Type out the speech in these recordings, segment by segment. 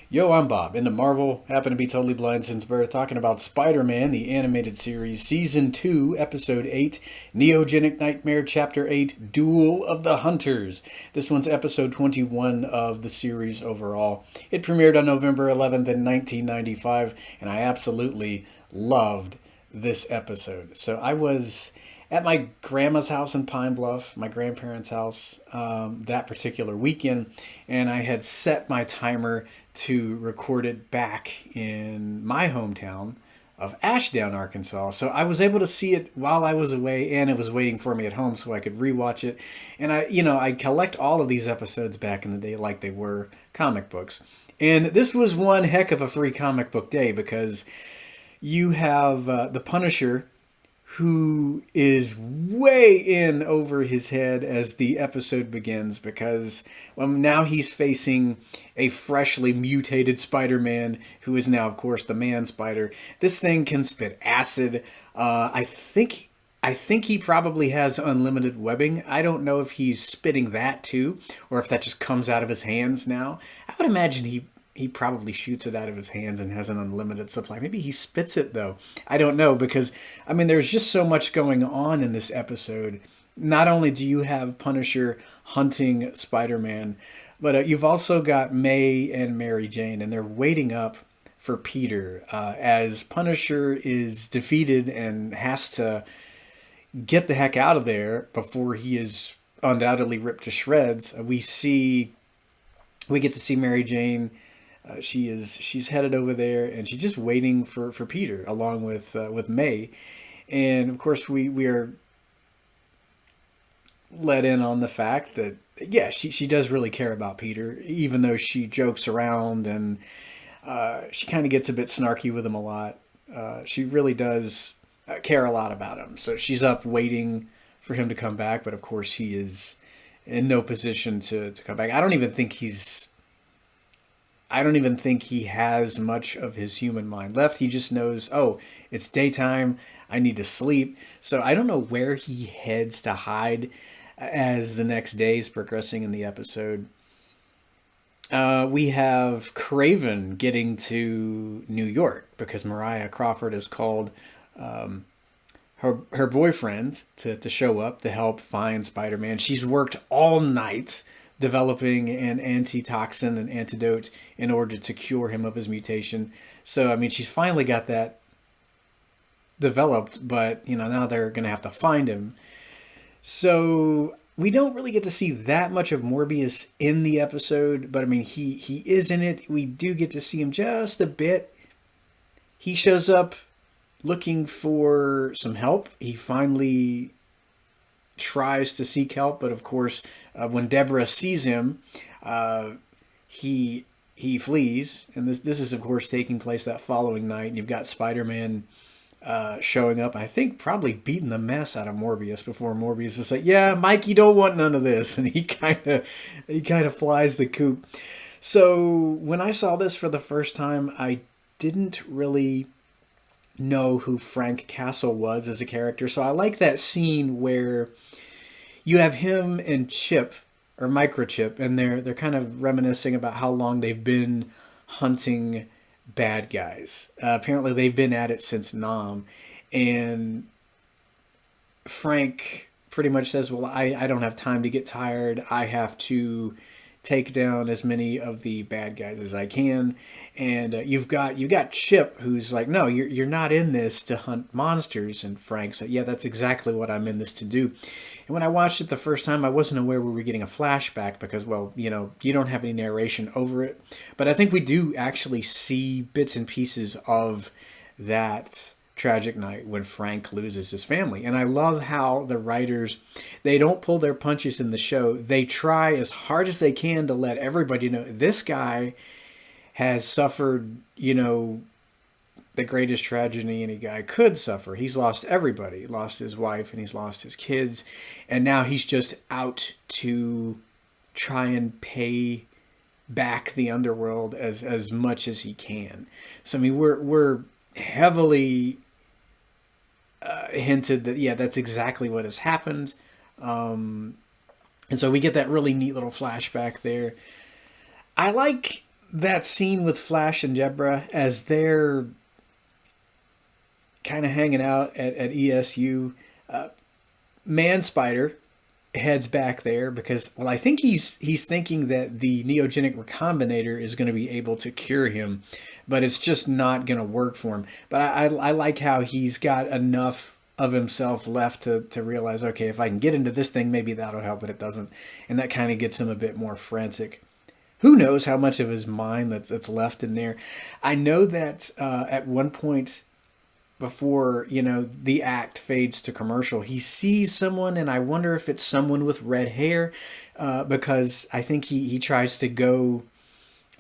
Yo, I'm Bob, into Marvel, happen to be totally blind since birth, talking about Spider-Man, the animated series, Season 2, Episode 8, Neogenic Nightmare, Chapter 8, Duel of the Hunters. This one's Episode 21 of the series overall. It premiered on November 11th in 1995, and I absolutely loved this episode. So I was at my grandma's house in Pine Bluff, my grandparents' house, that particular weekend, and I had set my timer to record it back in my hometown of Ashdown, Arkansas. So I was able to see it while I was away, and it was waiting for me at home so I could rewatch it. And I collect all of these episodes back in the day like they were comic books. And this was one heck of a free comic book day because you have the Punisher, who is way in over his head as the episode begins because now he's facing a freshly mutated Spider-Man who is now, of course, the Man Spider. This thing can spit acid. I think he probably has unlimited webbing. I don't know if he's spitting that too, or if that just comes out of his hands now. I would imagine he probably shoots it out of his hands and has an unlimited supply. Maybe he spits it though. I don't know because there's just so much going on in this episode. Not only do you have Punisher hunting Spider-Man, but you've also got May and Mary Jane, and they're waiting up for Peter as Punisher is defeated and has to get the heck out of there before he is undoubtedly ripped to shreds. We get to see Mary Jane. She's headed over there, and she's just waiting for Peter along with May, and of course we are let in on the fact that she does really care about Peter, even though she jokes around and she kind of gets a bit snarky with him a lot. She really does care a lot about him, so she's up waiting for him to come back, but of course he is in no position to come back. I don't even think he has much of his human mind left. He just knows, oh, it's daytime. I need to sleep. So I don't know where he heads to hide as the next day is progressing in the episode. We have Craven getting to New York because Mariah Crawford has called her boyfriend to show up to help find Spider-Man. She's worked all night developing an antitoxin, an antidote, in order to cure him of his mutation. So, she's finally got that developed, but, now they're going to have to find him. So, we don't really get to see that much of Morbius in the episode, but, he is in it. We do get to see him just a bit. He shows up looking for some help. He finally tries to seek help, but of course, when Deborah sees him, he flees, and this is of course taking place that following night. And you've got Spider-Man showing up. I think probably beating the mess out of Morbius before Morbius is like, "Yeah, Mike, you don't want none of this," and he kind of flies the coop. So when I saw this for the first time, I didn't really know who Frank Castle was as a character. So I like that scene where you have him and Chip, or Microchip, and they're kind of reminiscing about how long they've been hunting bad guys. Apparently they've been at it since Nam, and Frank pretty much says, well, I don't have time to get tired. I have to take down as many of the bad guys as I can. And you've got Chip, who's like, no, you're not in this to hunt monsters. And Frank said, yeah, that's exactly what I'm in this to do. And when I watched it the first time, I wasn't aware we were getting a flashback because, well, you don't have any narration over it. But I think we do actually see bits and pieces of that tragic night when Frank loses his family. And I love how the writers, they don't pull their punches in the show. They try as hard as they can to let everybody know this guy has suffered, the greatest tragedy any guy could suffer. He's lost everybody. He lost his wife and he's lost his kids. And now he's just out to try and pay back the underworld as much as he can. So, we're heavily hinted that, yeah, that's exactly what has happened. And so we get that really neat little flashback there. I like that scene with Flash and Deborah as they're kind of hanging out at ESU, Man Spider heads back there because, well, I think he's thinking that the Neogenic Recombinator is going to be able to cure him, but it's just not going to work for him. But I like how he's got enough of himself left to realize, okay, if I can get into this thing, maybe that'll help, but it doesn't. And that kind of gets him a bit more frantic. Who knows how much of his mind that's left in there. I know that at one point before, the act fades to commercial, he sees someone, and I wonder if it's someone with red hair, because I think he tries to go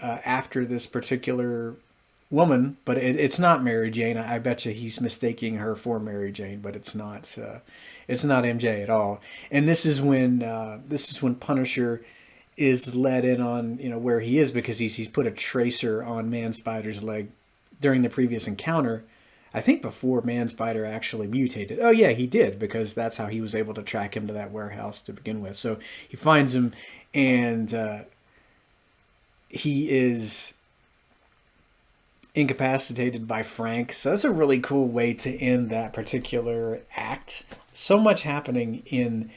after this particular woman, but it's not Mary Jane. I bet you he's mistaking her for Mary Jane, but it's not. It's not MJ at all. And this is when Punisher is let in on where he is, because he's put a tracer on Man Spider's leg during the previous encounter. I think before Man Spider actually mutated. Oh yeah, he did, because that's how he was able to track him to that warehouse to begin with. So he finds him, and he is incapacitated by Frank. So that's a really cool way to end that particular act. So much happening in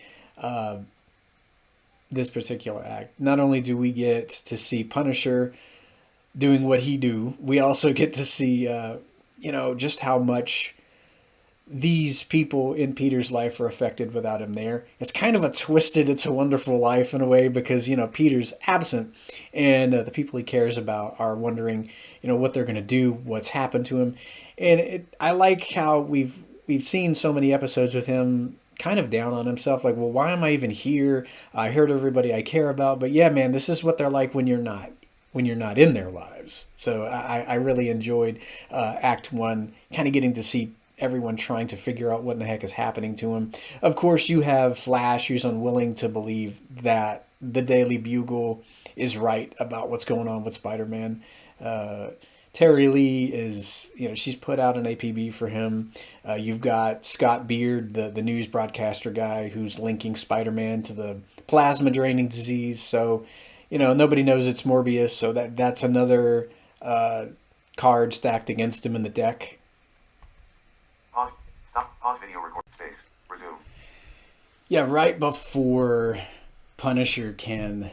this particular act. Not only do we get to see Punisher doing what he do, we also get to see just how much these people in Peter's life are affected without him there. It's kind of a twisted It's a Wonderful Life in a way, because Peter's absent, and the people he cares about are wondering what they're going to do, what's happened to him. And I like how we've seen so many episodes with him kind of down on himself, like, well, why am I even here? I hurt everybody I care about. But yeah, man, this is what they're like when you're not in their lives. So I really enjoyed Act 1, kind of getting to see everyone trying to figure out what in the heck is happening to him. Of course, you have Flash, who's unwilling to believe that the Daily Bugle is right about what's going on with Spider-Man. Terry Lee is, she's put out an APB for him. You've got Scott Beard, the news broadcaster guy, who's linking Spider-Man to the plasma draining disease. So, nobody knows it's Morbius, so that's another card stacked against him in the deck. Pause. Stop. Pause video. Record. Space. Resume. Yeah, right before Punisher can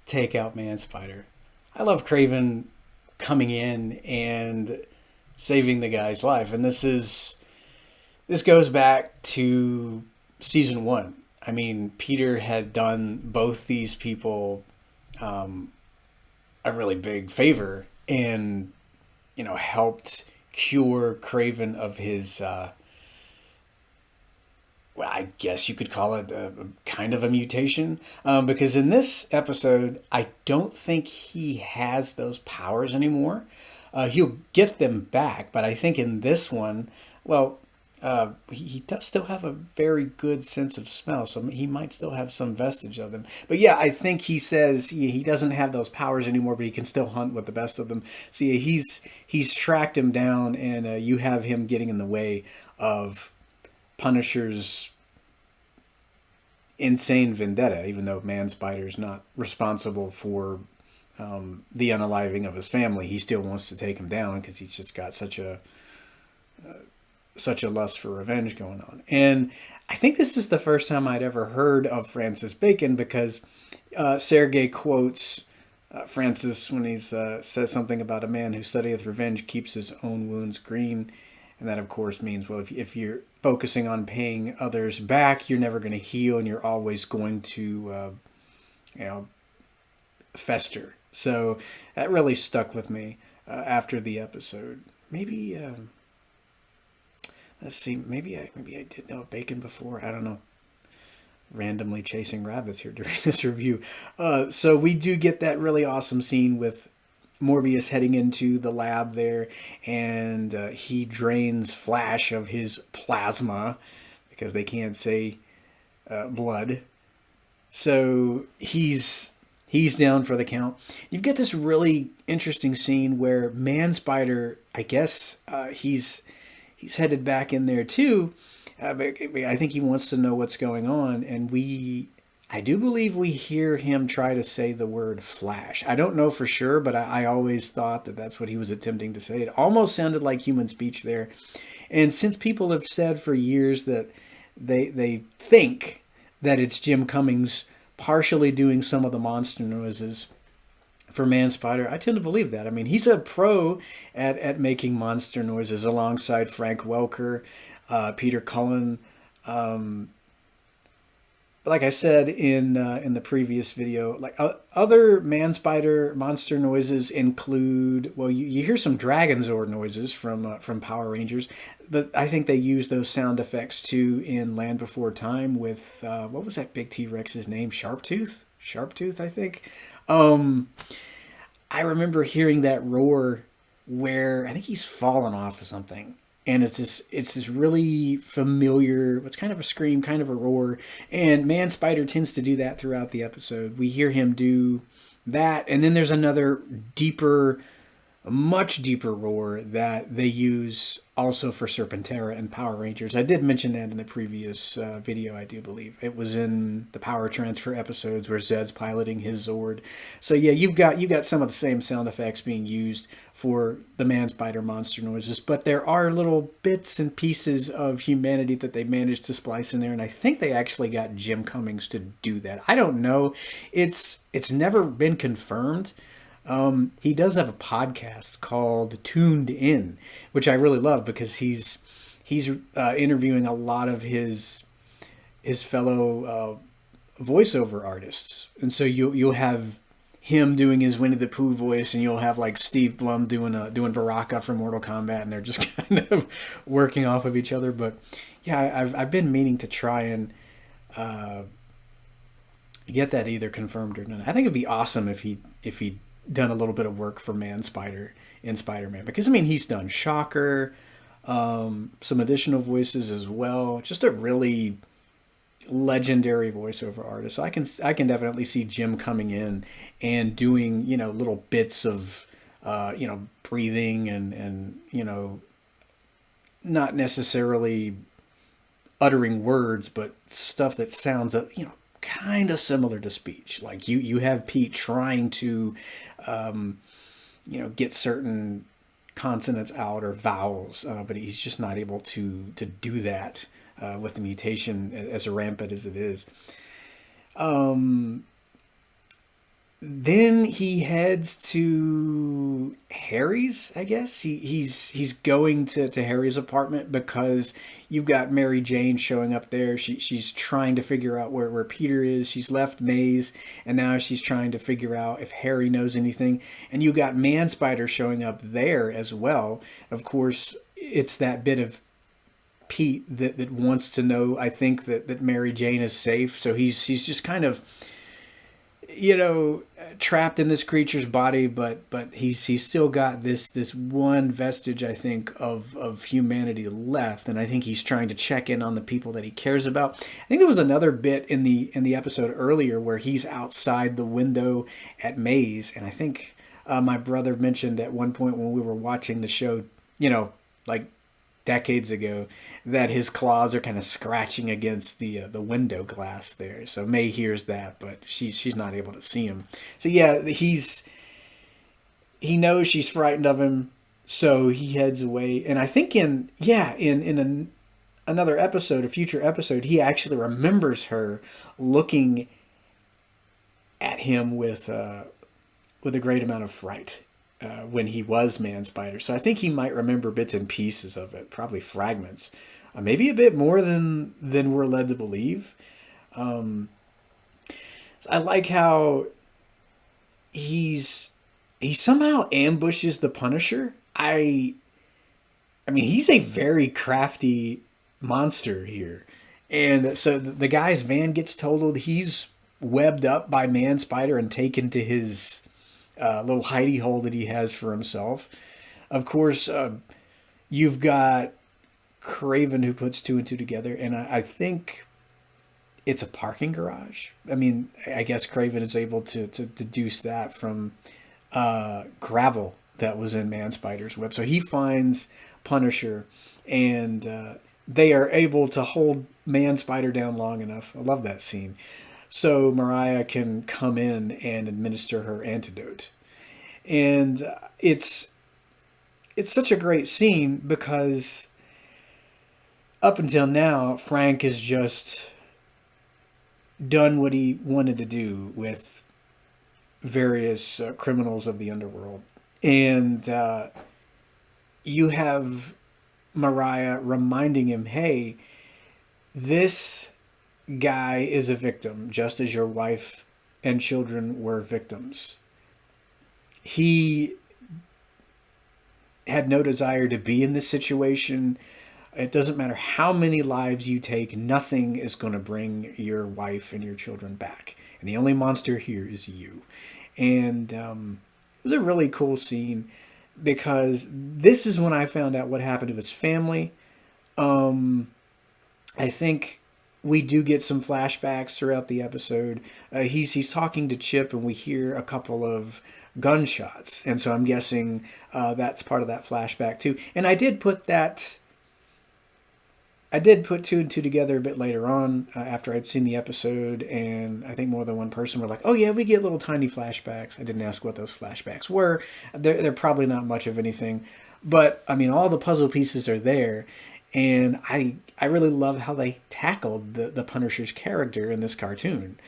take out Man Spider, I love Kraven coming in and saving the guy's life, and this goes back to season 1. I mean, Peter had done both these people a really big favor, and helped cure Kraven of his well, I guess you could call it a kind of a mutation, because in this episode I don't think he has those powers anymore. He'll get them back, but I think in this one, well, he does still have a very good sense of smell, so he might still have some vestige of them. But yeah, I think he says he doesn't have those powers anymore, but he can still hunt with the best of them. So yeah, he's tracked him down, and you have him getting in the way of Punisher's insane vendetta, even though Man Spider's not responsible for the unaliving of his family. He still wants to take him down because he's just got such a lust for revenge going on. And I think this is the first time I'd ever heard of Francis Bacon, because Sergei quotes Francis when he says something about a man who studieth revenge keeps his own wounds green. And that, of course, means, well, if you're focusing on paying others back, you're never going to heal, and you're always going to, fester. So that really stuck with me after the episode. Maybe, let's see, maybe I did know Bacon before. I don't know. Randomly chasing rabbits here during this review. So we do get that really awesome scene with Morbius heading into the lab there, and he drains Flash of his plasma because they can't say blood. So he's down for the count. You've got this really interesting scene where Man Spider, I guess he's headed back in there too. But I think he wants to know what's going on, and I do believe we hear him try to say the word flash. I don't know for sure, but I always thought that that's what he was attempting to say. It almost sounded like human speech there. And since people have said for years that they think that it's Jim Cummings partially doing some of the monster noises for Man Spider, I tend to believe that. I mean, he's a pro at making monster noises alongside Frank Welker, Peter Cullen. Like I said in the previous video, like other Man Spider monster noises include, well, you hear some Dragonzord noises from Power Rangers, but I think they use those sound effects too in Land Before Time with what was that big T-Rex's name? Sharptooth, I think. I remember hearing that roar where I think he's fallen off of something. And it's this really familiar, it's kind of a scream, kind of a roar. And Man Spider tends to do that throughout the episode. We hear him do that. And then there's another deeper, much deeper roar that they use also for Serpentera and Power Rangers. I did mention that in the previous video, I do believe. It was in the Power Transfer episodes where Zed's piloting his Zord. So yeah, you've got some of the same sound effects being used for the Man Spider monster noises, but there are little bits and pieces of humanity that they managed to splice in there, and I think they actually got Jim Cummings to do that. I don't know. It's never been confirmed. He does have a podcast called Tuned In, which I really love because he's interviewing a lot of his fellow voiceover artists, and so you'll have him doing his Winnie the Pooh voice, and you'll have like Steve Blum doing Baraka from Mortal Kombat, and they're just kind of working off of each other. But yeah, I've been meaning to try and get that either confirmed or not. I think it'd be awesome if he done a little bit of work for Man Spider in Spider-Man, because I mean he's done Shocker, some additional voices as well. Just a really legendary voiceover artist. So I can definitely see Jim coming in and doing little bits of breathing and not necessarily uttering words, but stuff that sounds kind of similar to speech. Like you have Pete trying to get certain consonants out or vowels, but he's just not able to do that with the mutation as rampant as it is. Then he heads to Harry's, I guess. He's going to Harry's apartment because you've got Mary Jane showing up there. She's trying to figure out where Peter is. She's left Maze, and now she's trying to figure out if Harry knows anything. And you got Man Spider showing up there as well. Of course, it's that bit of Pete that wants to know, I think, that Mary Jane is safe. So he's just kind of trapped in this creature's body, but he's still got this one vestige, I think, of humanity left, and I think he's trying to check in on the people that he cares about. I think there was another bit in the episode earlier where he's outside the window at Maze, and I think my brother mentioned at one point when we were watching the show, like decades ago, that his claws are kind of scratching against the window glass there. So May hears that, but she's not able to see him. So yeah, he knows she's frightened of him, so he heads away. And I think in another episode, a future episode, he actually remembers her looking at him with a great amount of fright. When he was Man Spider. So I think he might remember bits and pieces of it, probably fragments, maybe a bit more than we're led to believe. So I like how he somehow ambushes the Punisher. I mean, he's a very crafty monster here. And so the guy's van gets totaled. He's webbed up by Man Spider and taken to his little hidey hole that he has for himself. Of course, you've got Kraven who puts two and two together, and I think it's a parking garage. I mean, I guess Kraven is able to deduce that from gravel that was in Man Spider's web. So he finds Punisher, and they are able to hold Man Spider down long enough. I love that scene. so Mariah can come in and administer her antidote. And it's such a great scene because up until now, Frank has just done what he wanted to do with various criminals of the underworld. And you have Mariah reminding him, hey, this guy is a victim, just as your wife and children were victims. He had no desire to be in this situation. It doesn't matter how many lives you take, nothing is going to bring your wife and your children back. And the only monster here is you. And it was a really cool scene because this is when I found out what happened to his family. I think we do get some flashbacks throughout the episode. He's talking to Chip, and we hear a couple of gunshots, and so I'm guessing that's part of that flashback too. And I did put two and two together a bit later on after I'd seen the episode, and I think more than one person were like, oh yeah, we get little tiny flashbacks. I didn't ask what those flashbacks were. They're probably not much of anything, but I mean, all the puzzle pieces are there. And I really love how they tackled the Punisher's character in this cartoon.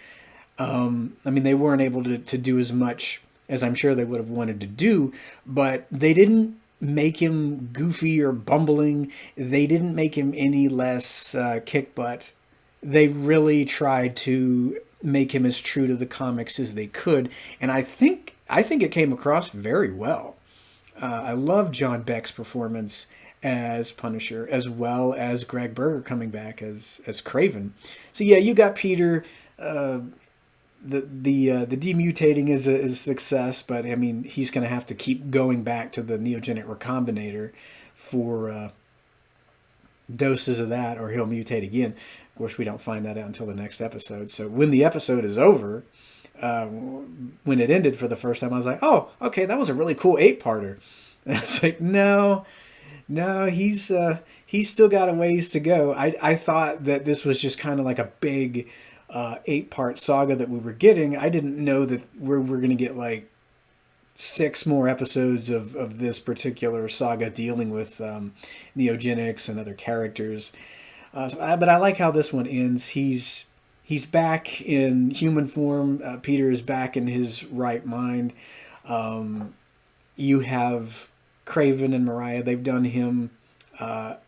I mean, they weren't able to do as much as I'm sure they would have wanted to do, but they didn't make him goofy or bumbling. They didn't make him any less kick butt. They really tried to make him as true to the comics as they could, and I think it came across very well. I love John Beck's performance as Punisher, as well as Gregg Berger coming back as Kraven. So yeah, you got Peter. The demutating is a success, but I mean, he's going to have to keep going back to the Neogenic recombinator for doses of that, or he'll mutate again. Of course, we don't find that out until the next episode. So when the episode is over, when it ended for the first time, I was like, oh, okay, that was a really cool 8-parter. And I was like, no, he's still got a ways to go. I thought that this was just kind of like a big 8-part saga that we were getting. I didn't know that we're going to get like 6 more episodes of this particular saga dealing with Neogenics and other characters. But I like how this one ends. He's back in human form. Peter is back in his right mind. You have Kraven and Mariah. They've done him a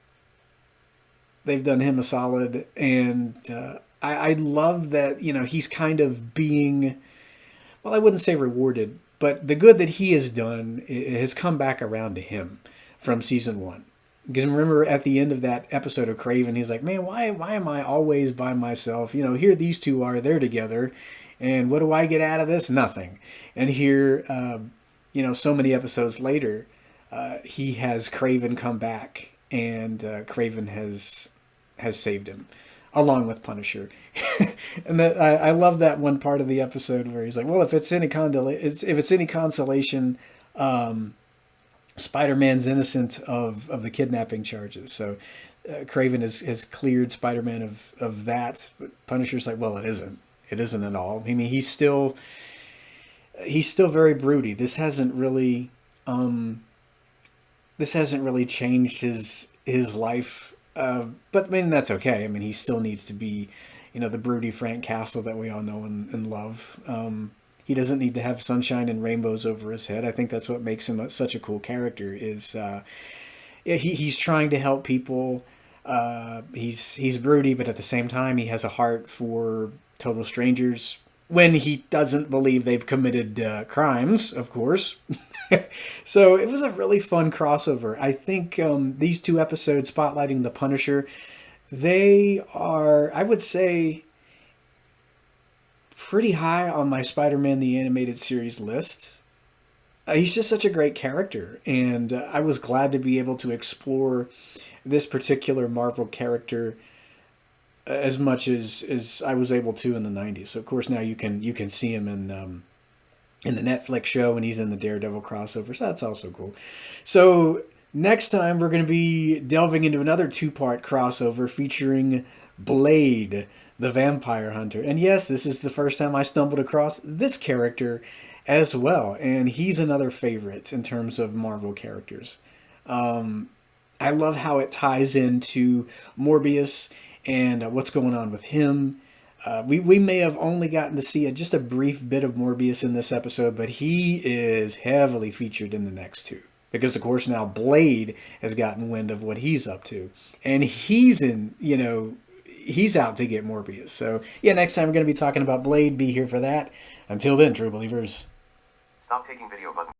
solid, and I love that, he's kind of being, well, I wouldn't say rewarded, but the good that he has done has come back around to him from season 1. Because remember at the end of that episode of Kraven, he's like, man, why am I always by myself? Here these two are, they're together, and what do I get out of this? Nothing. And here, so many episodes later, he has Kraven come back, and Kraven has saved him, along with Punisher. And I love that one part of the episode where he's like, well, if it's any consolation, Spider-Man's innocent of the kidnapping charges. So Kraven has cleared Spider-Man of that, but Punisher's like, well, it isn't at all. I mean, he's still very broody. This hasn't really changed his life, but I mean, that's okay. I mean, he still needs to be, the broody Frank Castle that we all know and love. He doesn't need to have sunshine and rainbows over his head. I think that's what makes him such a cool character. Is he's trying to help people. He's broody, but at the same time, he has a heart for total strangers when he doesn't believe they've committed crimes, of course. So it was a really fun crossover. I think these 2 episodes spotlighting the Punisher, they are, I would say, pretty high on my Spider-Man the Animated Series list. He's just such a great character, and I was glad to be able to explore this particular Marvel character as much as I was able to in the 90s. So of course now you can see him in the Netflix show, and he's in the Daredevil crossover, so that's also cool. So Next time, we're going to be delving into another two-part crossover featuring Blade, the vampire hunter. And yes, this is the first time I stumbled across this character as well. And he's another favorite in terms of Marvel characters. I love how it ties into Morbius and what's going on with him. We may have only gotten to see just a brief bit of Morbius in this episode, but he is heavily featured in the next two. Because, of course, now Blade has gotten wind of what he's up to. And he's he's out to get Morbius. So, yeah, next time we're going to be talking about Blade. Be here for that. Until then, true believers. Stop taking video button.